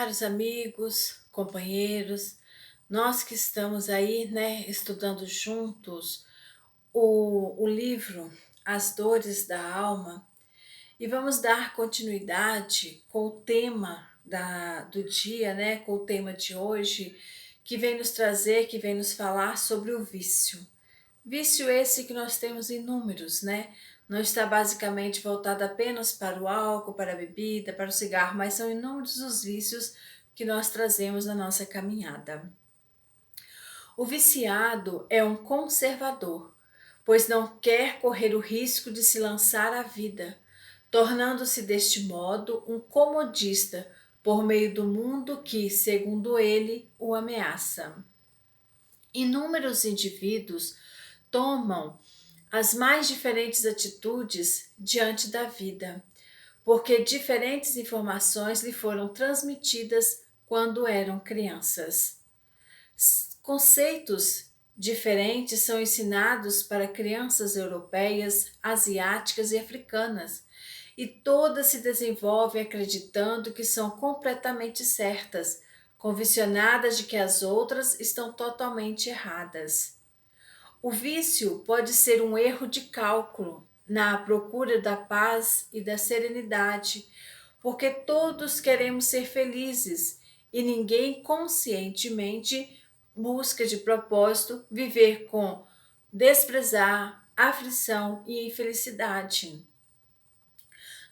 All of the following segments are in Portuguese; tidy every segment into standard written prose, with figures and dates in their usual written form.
Caros amigos, companheiros, nós que estamos aí, né, estudando juntos o livro As Dores da Alma, e vamos dar continuidade com o tema do dia, né, com o tema de hoje, que vem nos trazer, que vem nos falar sobre o vício. Vício esse que nós temos inúmeros, né? Não está basicamente voltado apenas para o álcool, para a bebida, para o cigarro, mas são inúmeros os vícios que nós trazemos na nossa caminhada. O viciado é um conservador, pois não quer correr o risco de se lançar à vida, tornando-se deste modo um comodista por meio do mundo que, segundo ele, o ameaça. Inúmeros indivíduos tomam as mais diferentes atitudes diante da vida, porque diferentes informações lhe foram transmitidas quando eram crianças. Conceitos diferentes são ensinados para crianças europeias, asiáticas e africanas, e todas se desenvolvem acreditando que são completamente certas, convencionadas de que as outras estão totalmente erradas. O vício pode ser um erro de cálculo na procura da paz e da serenidade, porque todos queremos ser felizes e ninguém conscientemente busca de propósito viver com desprezar, aflição e infelicidade.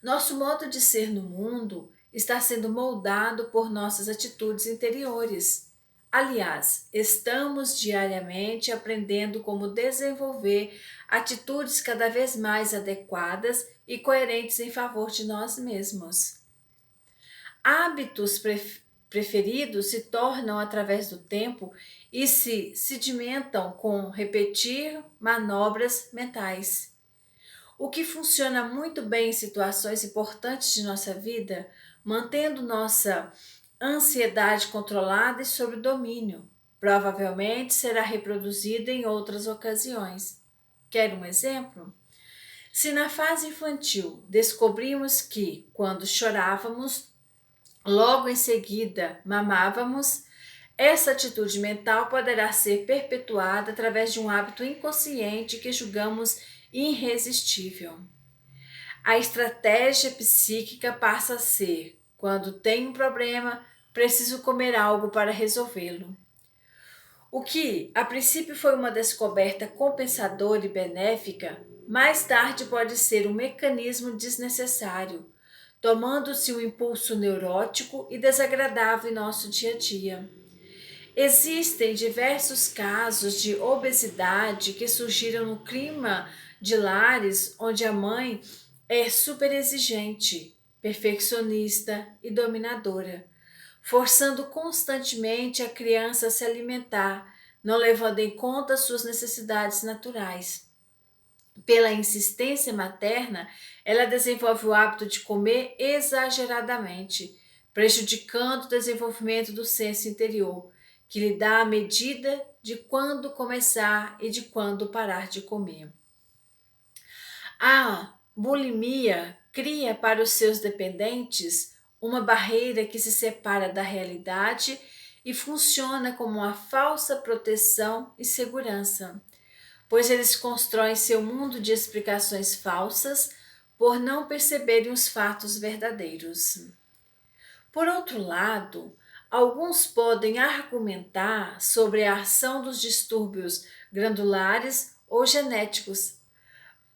Nosso modo de ser no mundo está sendo moldado por nossas atitudes interiores. Aliás, estamos diariamente aprendendo como desenvolver atitudes cada vez mais adequadas e coerentes em favor de nós mesmos. Hábitos preferidos se tornam através do tempo e se sedimentam com repetir manobras mentais. O que funciona muito bem em situações importantes de nossa vida, mantendo nossa ansiedade controlada e sob domínio, provavelmente será reproduzido em outras ocasiões. Quer um exemplo? Se na fase infantil descobrimos que, quando chorávamos, logo em seguida mamávamos, essa atitude mental poderá ser perpetuada através de um hábito inconsciente que julgamos irresistível. A estratégia psíquica passa a ser: quando tenho um problema, preciso comer algo para resolvê-lo. O que, a princípio, foi uma descoberta compensadora e benéfica, mais tarde pode ser um mecanismo desnecessário, tomando-se um impulso neurótico e desagradável em nosso dia a dia. Existem diversos casos de obesidade que surgiram no clima de lares onde a mãe é super exigente, perfeccionista e dominadora, forçando constantemente a criança a se alimentar, não levando em conta suas necessidades naturais. Pela insistência materna, ela desenvolve o hábito de comer exageradamente, prejudicando o desenvolvimento do senso interior, que lhe dá a medida de quando começar e de quando parar de comer. A bulimia cria para os seus dependentes uma barreira que se separa da realidade e funciona como uma falsa proteção e segurança, pois eles constroem seu mundo de explicações falsas por não perceberem os fatos verdadeiros. Por outro lado, alguns podem argumentar sobre a ação dos distúrbios glandulares ou genéticos,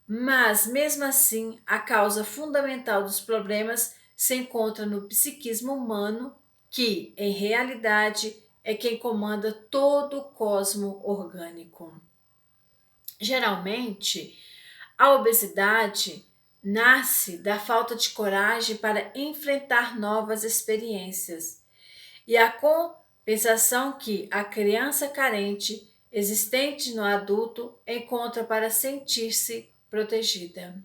mas mesmo assim, a causa fundamental dos problemas se encontra no psiquismo humano, que, em realidade, é quem comanda todo o cosmo orgânico. Geralmente, a obesidade nasce da falta de coragem para enfrentar novas experiências e a compensação que a criança carente existente no adulto encontra para sentir-se protegida.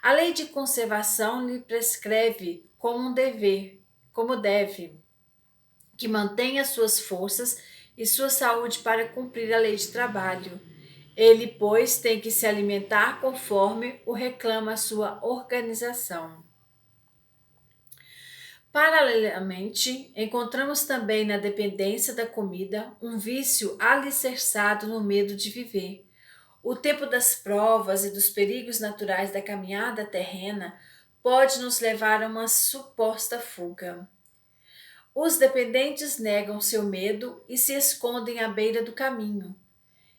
A lei de conservação lhe prescreve como um dever, como deve, que mantenha suas forças e sua saúde para cumprir a lei de trabalho. Ele, pois, tem que se alimentar conforme o reclama a sua organização. Paralelamente, encontramos também na dependência da comida um vício alicerçado no medo de viver. O tempo das provas e dos perigos naturais da caminhada terrena pode nos levar a uma suposta fuga. Os dependentes negam seu medo e se escondem à beira do caminho.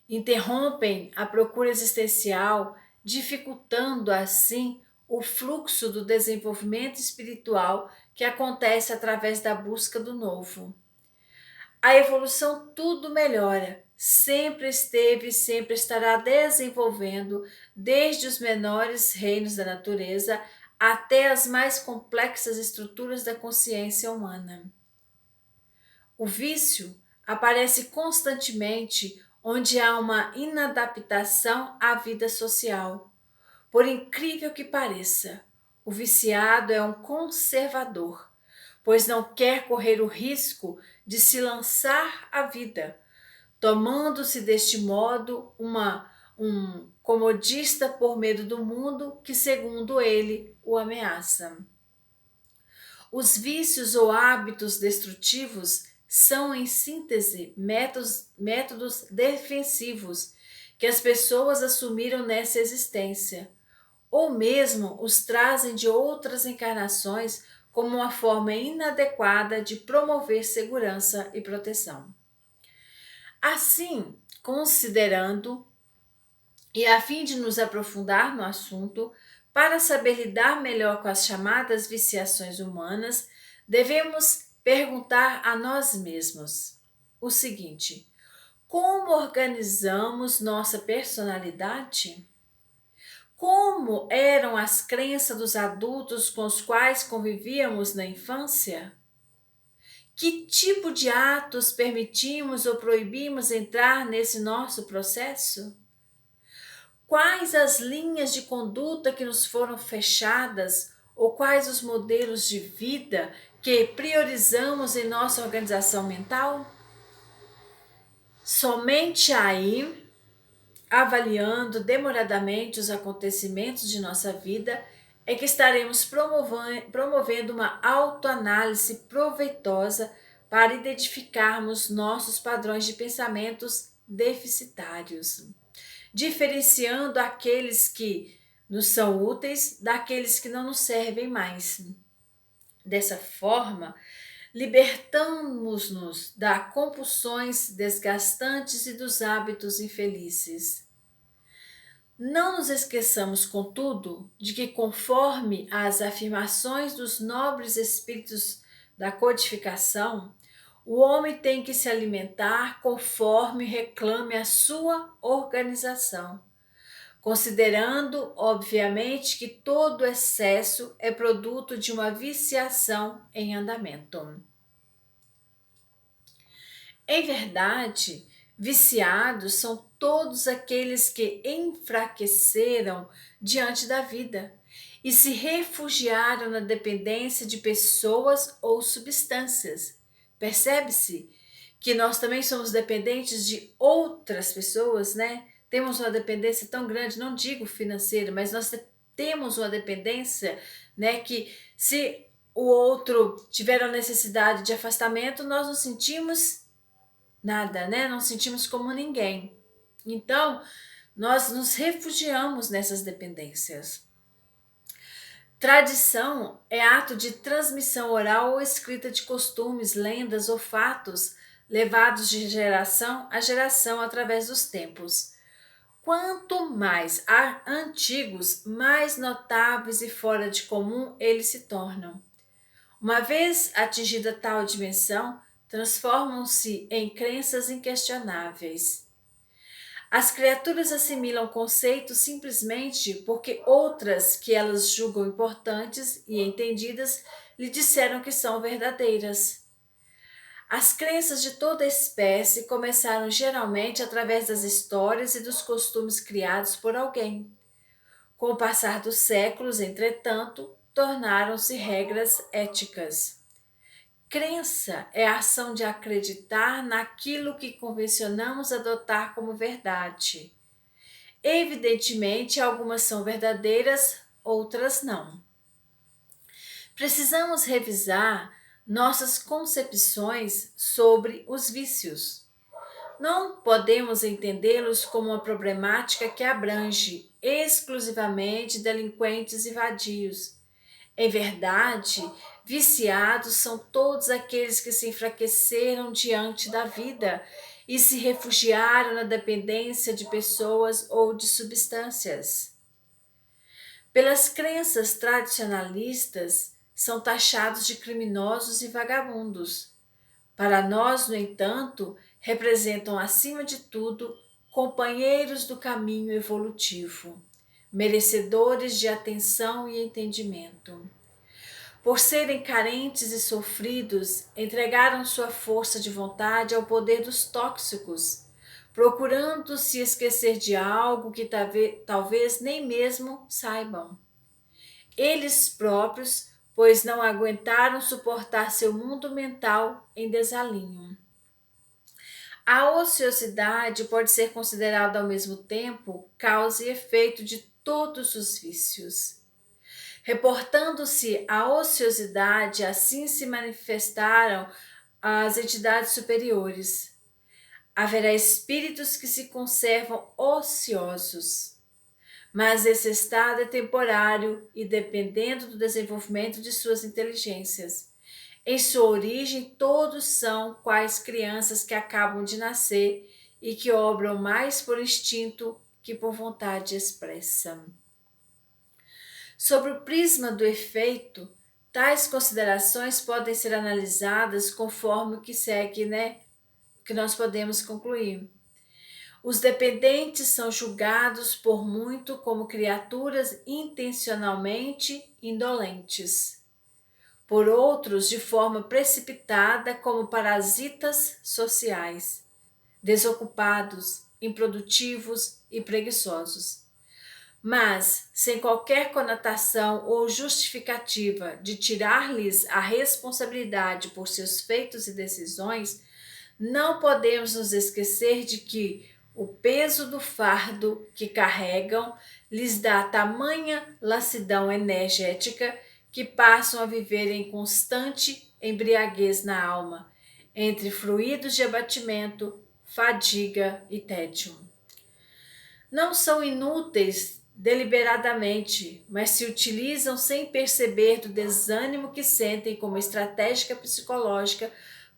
Interrompem a procura existencial, dificultando assim o fluxo do desenvolvimento espiritual que acontece através da busca do novo. A evolução tudo melhora, sempre esteve e sempre estará desenvolvendo, desde os menores reinos da natureza até as mais complexas estruturas da consciência humana. O vício aparece constantemente onde há uma inadaptação à vida social. Por incrível que pareça, o viciado é um conservador, pois não quer correr o risco de se lançar à vida, tomando-se deste modo um comodista por medo do mundo que, segundo ele, o ameaça. Os vícios ou hábitos destrutivos são, em síntese, métodos defensivos que as pessoas assumiram nessa existência, ou mesmo os trazem de outras encarnações como uma forma inadequada de promover segurança e proteção. Assim, considerando e a fim de nos aprofundar no assunto, para saber lidar melhor com as chamadas viciações humanas, devemos perguntar a nós mesmos o seguinte: como organizamos nossa personalidade? Como eram as crenças dos adultos com os quais convivíamos na infância? Que tipo de atos permitimos ou proibimos entrar nesse nosso processo? Quais as linhas de conduta que nos foram fechadas ou quais os modelos de vida que priorizamos em nossa organização mental? Somente aí, avaliando demoradamente os acontecimentos de nossa vida, é que estaremos promovendo uma autoanálise proveitosa para identificarmos nossos padrões de pensamentos deficitários, diferenciando aqueles que nos são úteis daqueles que não nos servem mais. Dessa forma, libertamos-nos das compulsões desgastantes e dos hábitos infelizes. Não nos esqueçamos, contudo, de que, conforme as afirmações dos nobres espíritos da codificação, o homem tem que se alimentar conforme reclame a sua organização, considerando, obviamente, que todo excesso é produto de uma viciação em andamento. Em verdade, viciados são todos aqueles que enfraqueceram diante da vida e se refugiaram na dependência de pessoas ou substâncias. Percebe-se que nós também somos dependentes de outras pessoas, né? Temos uma dependência tão grande, não digo financeira, mas nós temos uma dependência, né? Que se o outro tiver a necessidade de afastamento, nós nos sentimos nada, né? Não sentimos como ninguém. Então, nós nos refugiamos nessas dependências. Tradição é ato de transmissão oral ou escrita de costumes, lendas ou fatos levados de geração a geração através dos tempos. Quanto mais antigos, mais notáveis e fora de comum eles se tornam. Uma vez atingida tal dimensão, transformam-se em crenças inquestionáveis. As criaturas assimilam conceitos simplesmente porque outras que elas julgam importantes e entendidas lhe disseram que são verdadeiras. As crenças de toda espécie começaram geralmente através das histórias e dos costumes criados por alguém. Com o passar dos séculos, entretanto, tornaram-se regras éticas. Crença é a ação de acreditar naquilo que convencionamos adotar como verdade. Evidentemente, algumas são verdadeiras, outras não. Precisamos revisar nossas concepções sobre os vícios. Não podemos entendê-los como uma problemática que abrange exclusivamente delinquentes e vadios. Em verdade, viciados são todos aqueles que se enfraqueceram diante da vida e se refugiaram na dependência de pessoas ou de substâncias. Pelas crenças tradicionalistas, são taxados de criminosos e vagabundos. Para nós, no entanto, representam, acima de tudo, companheiros do caminho evolutivo, merecedores de atenção e entendimento. Por serem carentes e sofridos, entregaram sua força de vontade ao poder dos tóxicos, procurando se esquecer de algo que talvez nem mesmo saibam. Eles próprios, pois não aguentaram suportar seu mundo mental em desalinho. A ociosidade pode ser considerada ao mesmo tempo causa e efeito de todos os vícios. Reportando-se a ociosidade, assim se manifestaram as entidades superiores. Haverá espíritos que se conservam ociosos, mas esse estado é temporário e dependendo do desenvolvimento de suas inteligências. Em sua origem, todos são quais crianças que acabam de nascer e que obram mais por instinto que por vontade expressa. Sobre o prisma do efeito, tais considerações podem ser analisadas conforme o que segue, que nós podemos concluir. Os dependentes são julgados por muito como criaturas intencionalmente indolentes. Por outros, de forma precipitada, como parasitas sociais, desocupados, improdutivos e preguiçosos. Mas, sem qualquer conotação ou justificativa de tirar-lhes a responsabilidade por seus feitos e decisões, não podemos nos esquecer de que o peso do fardo que carregam lhes dá tamanha lassidão energética que passam a viver em constante embriaguez na alma, entre fluidos de abatimento, fadiga e tédio. Não são inúteis deliberadamente, mas se utilizam sem perceber do desânimo que sentem como estratégia psicológica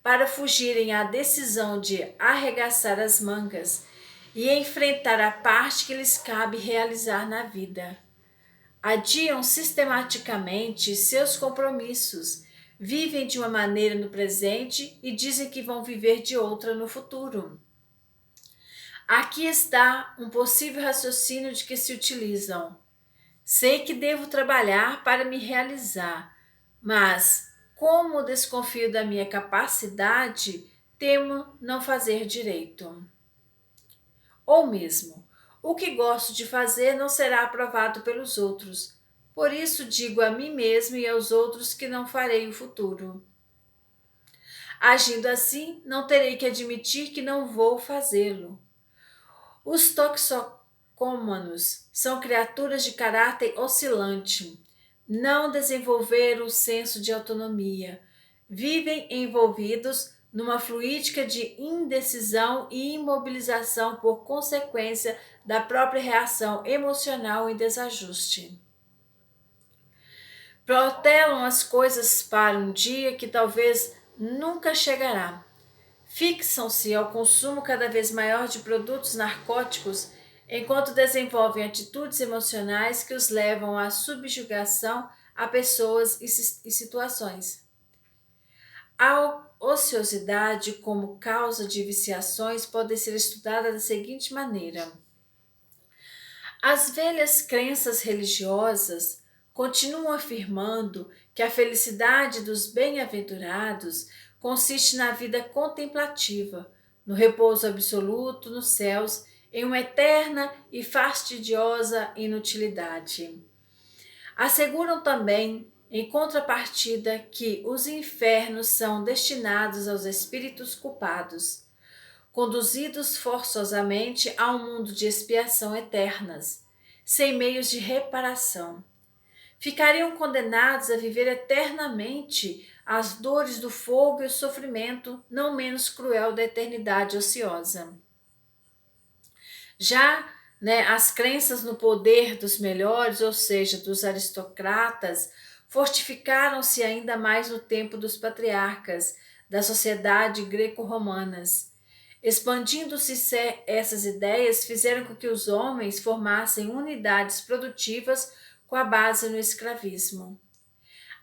para fugirem à decisão de arregaçar as mangas e enfrentar a parte que lhes cabe realizar na vida. Adiam sistematicamente seus compromissos, vivem de uma maneira no presente e dizem que vão viver de outra no futuro. Aqui está um possível raciocínio de que se utilizam. Sei que devo trabalhar para me realizar, mas, como desconfio da minha capacidade, temo não fazer direito. Ou mesmo, o que gosto de fazer não será aprovado pelos outros. Por isso digo a mim mesmo e aos outros que não farei o futuro. Agindo assim, não terei que admitir que não vou fazê-lo. Os toxicômanos são criaturas de caráter oscilante. Não desenvolveram o senso de autonomia. Vivem envolvidos numa fluídica de indecisão e imobilização por consequência da própria reação emocional em desajuste. Protelam as coisas para um dia que talvez nunca chegará. Fixam-se ao consumo cada vez maior de produtos narcóticos enquanto desenvolvem atitudes emocionais que os levam à subjugação a pessoas e situações. A ociosidade como causa de viciações pode ser estudada da seguinte maneira. As velhas crenças religiosas continuam afirmando que a felicidade dos bem-aventurados consiste na vida contemplativa, no repouso absoluto nos céus, em uma eterna e fastidiosa inutilidade. Asseguram também, em contrapartida, que os infernos são destinados aos espíritos culpados, conduzidos forçosamente a um mundo de expiação eternas, sem meios de reparação. ficariam condenados a viver eternamente as dores do fogo e o sofrimento não menos cruel da eternidade ociosa. Já, né, as crenças no poder dos melhores, ou seja, dos aristocratas, fortificaram-se ainda mais no tempo dos patriarcas da sociedade greco-romanas. Expandindo-se essas ideias, fizeram com que os homens formassem unidades produtivas com a base no escravismo.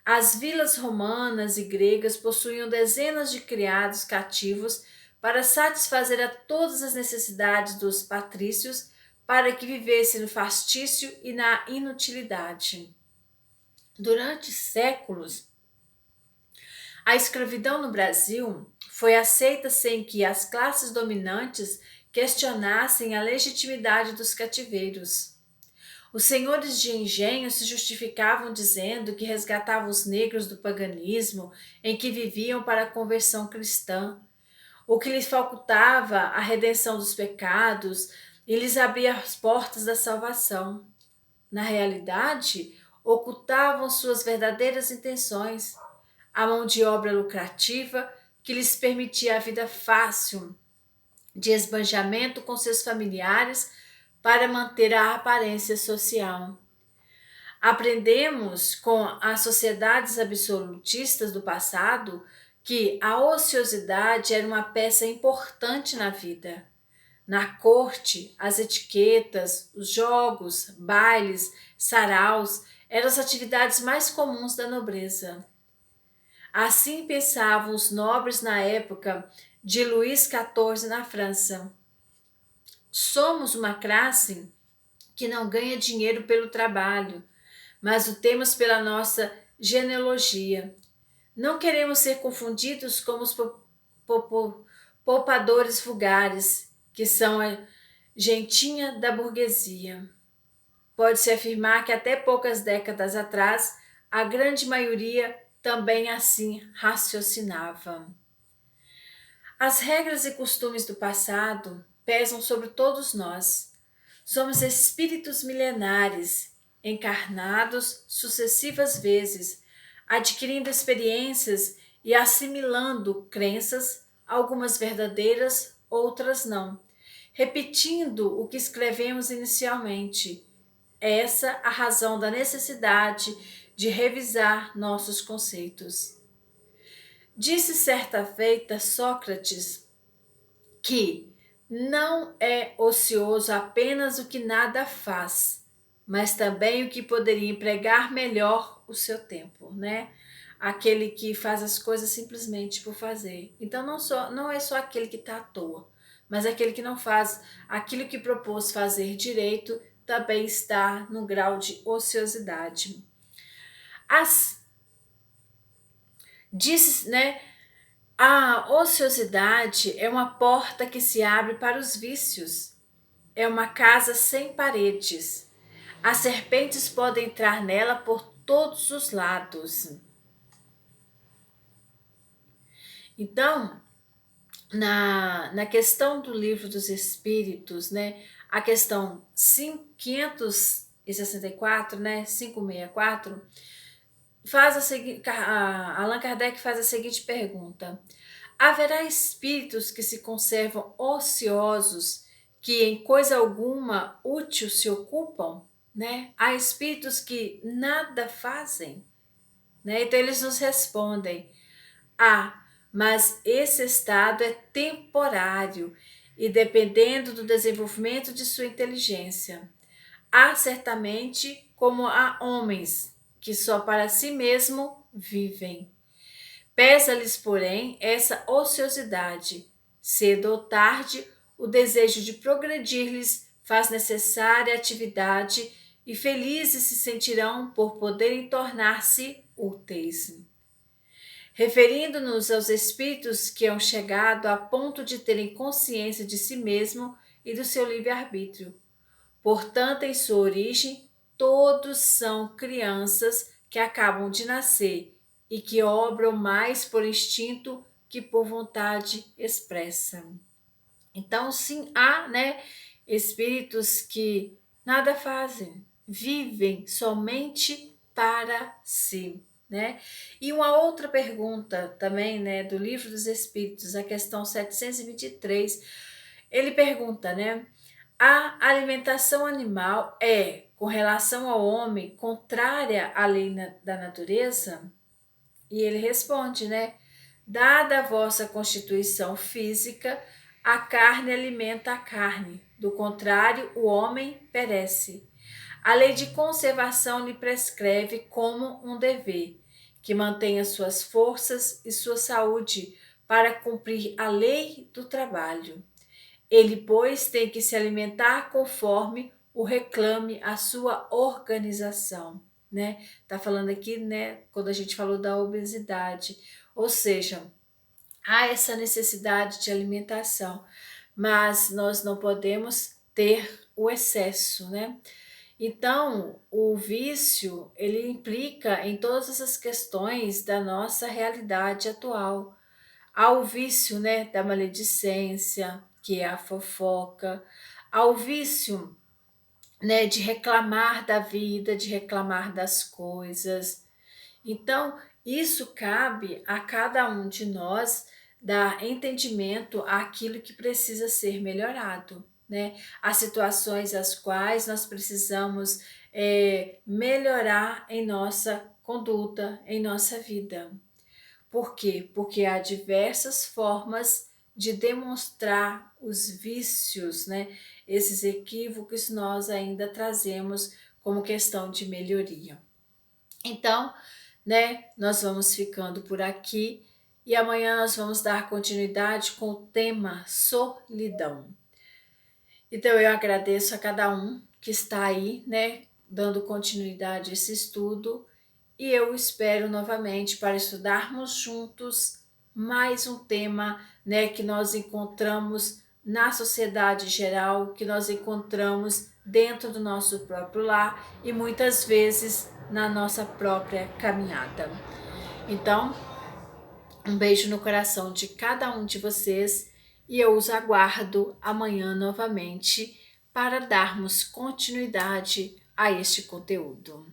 As vilas romanas e gregas possuíam dezenas de criados cativos para satisfazer a todas as necessidades dos patrícios, para que vivessem no fastício e na inutilidade. Durante séculos, a escravidão no Brasil foi aceita sem que as classes dominantes questionassem a legitimidade dos cativeiros. Os senhores de engenho se justificavam dizendo que resgatavam os negros do paganismo em que viviam para a conversão cristã, o que lhes facultava a redenção dos pecados e lhes abria as portas da salvação. Na realidade, ocultavam suas verdadeiras intenções, a mão de obra lucrativa que lhes permitia a vida fácil de esbanjamento com seus familiares para manter a aparência social. Aprendemos com as sociedades absolutistas do passado que a ociosidade era uma peça importante na vida. Na corte, as etiquetas, os jogos, bailes, saraus eram as atividades mais comuns da nobreza. Assim pensavam os nobres na época de Luís XIV na França. Somos uma classe que não ganha dinheiro pelo trabalho, mas o temos pela nossa genealogia. Não queremos ser confundidos com os poupadores vulgares, que são a gentinha da burguesia. Pode-se afirmar que até poucas décadas atrás, a grande maioria também assim raciocinava. As regras e costumes do passado pesam sobre todos nós. Somos espíritos milenares, encarnados sucessivas vezes, adquirindo experiências e assimilando crenças, algumas verdadeiras, outras não, repetindo o que escrevemos inicialmente. Essa a razão da necessidade de revisar nossos conceitos. Disse certa feita Sócrates que não é ocioso apenas o que nada faz, mas também o que poderia empregar melhor o seu tempo, né? Aquele que faz as coisas simplesmente por fazer. Então não é só aquele que está à toa, mas aquele que não faz aquilo que propôs fazer direito também está no grau de ociosidade. Disse, né? A ociosidade é uma porta que se abre para os vícios. É uma casa sem paredes. As serpentes podem entrar nela por todos os lados. Então, na questão do livro dos Espíritos, né, a questão 564, né, 564, Allan Kardec faz a seguinte pergunta: haverá espíritos que se conservam ociosos, que em coisa alguma útil se ocupam? Né? Há espíritos que nada fazem? Né? Então eles nos respondem: mas esse estado é temporário e dependendo do desenvolvimento de sua inteligência. Há certamente como há homens que só para si mesmo vivem. Pesa-lhes, porém, essa ociosidade. Cedo ou tarde, o desejo de progredir-lhes faz necessária atividade e felizes se sentirão por poderem tornar-se úteis. Referindo-nos aos espíritos que hão chegado a ponto de terem consciência de si mesmo e do seu livre-arbítrio. Portanto, em sua origem, todos são crianças que acabam de nascer e que obram mais por instinto que por vontade expressa. Então, sim, há, né, espíritos que nada fazem, vivem somente para si, né? E uma outra pergunta também, né, do Livro dos Espíritos, a questão 723, ele pergunta, né, a alimentação animal é, com relação ao homem, contrária à lei da natureza? E ele responde, né, dada a vossa constituição física, a carne alimenta a carne, do contrário, o homem perece. A lei de conservação lhe prescreve como um dever, que mantenha suas forças e sua saúde para cumprir a lei do trabalho. Ele, pois, tem que se alimentar conforme o reclame a sua organização, né? Tá falando aqui, né, quando a gente falou da obesidade, ou seja, há essa necessidade de alimentação, mas nós não podemos ter o excesso, né? Então, o vício, ele implica em todas essas questões da nossa realidade atual. Há o vício, né, da maledicência, que é a fofoca, há o vício, né, de reclamar da vida, de reclamar das coisas. Então, isso cabe a cada um de nós dar entendimento àquilo que precisa ser melhorado, né? As situações as quais nós precisamos melhorar em nossa conduta, em nossa vida. Por quê? Porque há diversas formas de demonstrar os vícios, né? Esses equívocos nós ainda trazemos como questão de melhoria. Então, né, nós vamos ficando por aqui e amanhã nós vamos dar continuidade com o tema solidão. Então, eu agradeço a cada um que está aí, né, dando continuidade a esse estudo e eu espero novamente para estudarmos juntos mais um tema, né, que nós encontramos na sociedade geral, que nós encontramos dentro do nosso próprio lar e muitas vezes na nossa própria caminhada. Então, um beijo no coração de cada um de vocês e eu os aguardo amanhã novamente para darmos continuidade a este conteúdo.